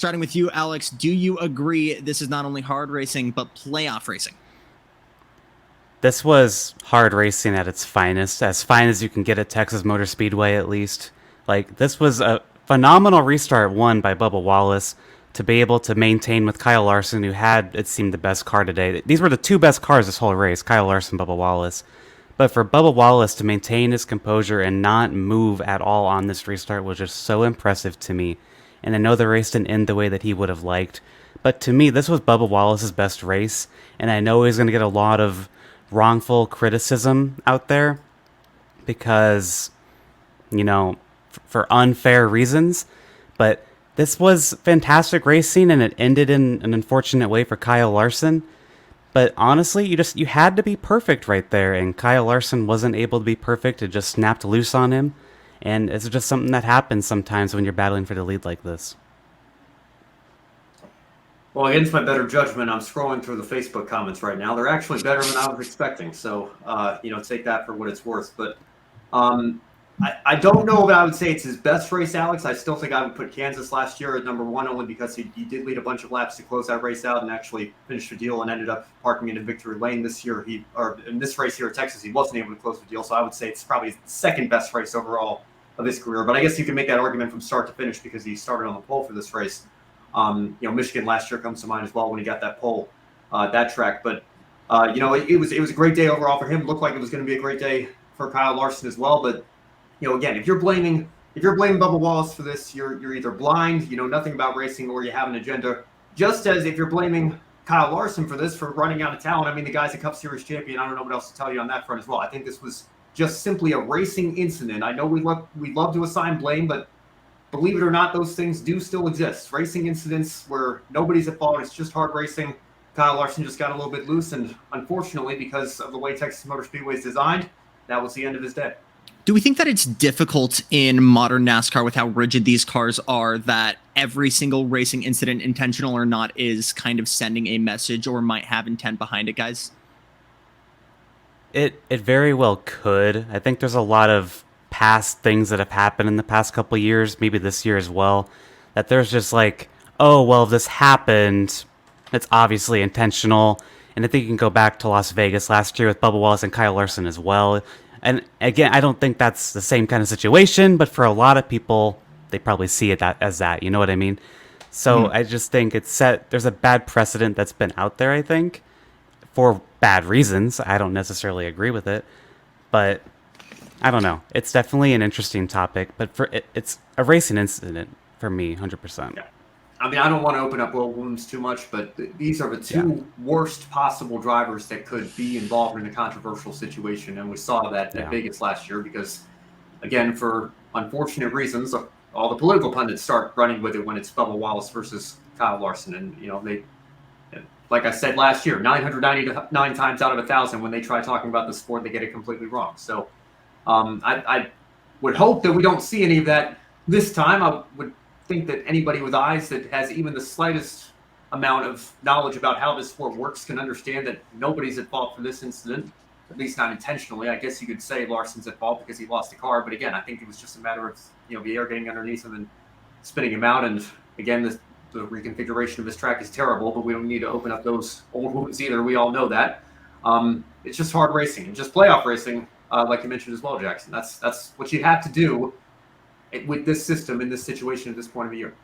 Starting with you, Alex, do you agree this is not only hard racing, but playoff racing? This was hard racing at its finest, as fine as you can get at Texas Motor Speedway, at least. Like, this was a phenomenal restart won by Bubba Wallace to be able to maintain with Kyle Larson, who had, it seemed, the best car today. These were the two best cars this whole race, Kyle Larson, Bubba Wallace. But for Bubba Wallace to maintain his composure and not move at all on this restart was just so impressive to me. And I know the race didn't end the way that he would have liked. But to me, this was Bubba Wallace's best race. And I know he's going to get a lot of wrongful criticism out there because, for unfair reasons. But this was fantastic racing and it ended in an unfortunate way for Kyle Larson. But honestly, you had to be perfect right there, and Kyle Larson wasn't able to be perfect. It just snapped loose on him, and it's just something that happens sometimes when you're battling for the lead like this. Well, against my better judgment, I'm scrolling through the Facebook comments right now. They're actually better than I was expecting. So, take that for what it's worth. But I don't know if I would say it's his best race, Alex. I still think I would put Kansas last year at number one, only because he did lead a bunch of laps to close that race out and actually finished the deal and ended up parking into victory lane this year. In this race here at Texas, he wasn't able to close the deal. So I would say it's probably his second best race overall of his career. But I guess you can make that argument from start to finish because he started on the pole for this race. Michigan last year comes to mind as well when he got that pole, that track. But it was a great day overall for him. It looked like it was going to be a great day for Kyle Larson as well. But again, if you're blaming Bubba Wallace for this, you're either blind, you know nothing about racing, or you have an agenda. Just as if you're blaming Kyle Larson for this, for running out of talent. I mean, the guy's a Cup Series champion. I don't know what else to tell you on that front as well. I think this was just simply a racing incident. I know we love to assign blame, but believe it or not, those things do still exist. Racing incidents where nobody's at fault. It's just hard racing. Kyle Larson just got a little bit loose, and unfortunately, because of the way Texas Motor Speedway is designed, that was the end of his day. Do we think that it's difficult in modern NASCAR with how rigid these cars are that every single racing incident, intentional or not, is kind of sending a message or might have intent behind it, guys? It very well could. I think there's a lot of past things that have happened in the past couple of years, maybe this year as well, that there's just like, oh, well, this happened. It's obviously intentional. And I think you can go back to Las Vegas last year with Bubba Wallace and Kyle Larson as well. And again, I don't think that's the same kind of situation, but for a lot of people, they probably see it as that. You know what I mean? So I just think there's a bad precedent that's been out there, I think, for bad reasons. I don't necessarily agree with it, but I don't know. It's definitely an interesting topic, but it's a racing incident for me, 100%. Yeah. I mean, I don't want to open up old wounds too much, but these are the two worst possible drivers that could be involved in a controversial situation. And we saw that at Vegas last year because, again, for unfortunate reasons, all the political pundits start running with it when it's Bubba Wallace versus Kyle Larson. And, they, like I said last year, 999 times out of 1,000, when they try talking about the sport, they get it completely wrong. So I would hope that we don't see any of that this time. I would think that anybody with eyes that has even the slightest amount of knowledge about how this sport works can understand that nobody's at fault for this incident, at least not intentionally. I guess you could say Larson's at fault because he lost the car, but again, I think it was just a matter of the air getting underneath him and spinning him out. And again, the reconfiguration of this track is terrible, but we don't need to open up those old wounds either. We all know that. It's just hard racing and just playoff racing, like you mentioned as well, Jackson. That's what you have to do with this system in this situation at this point of the year.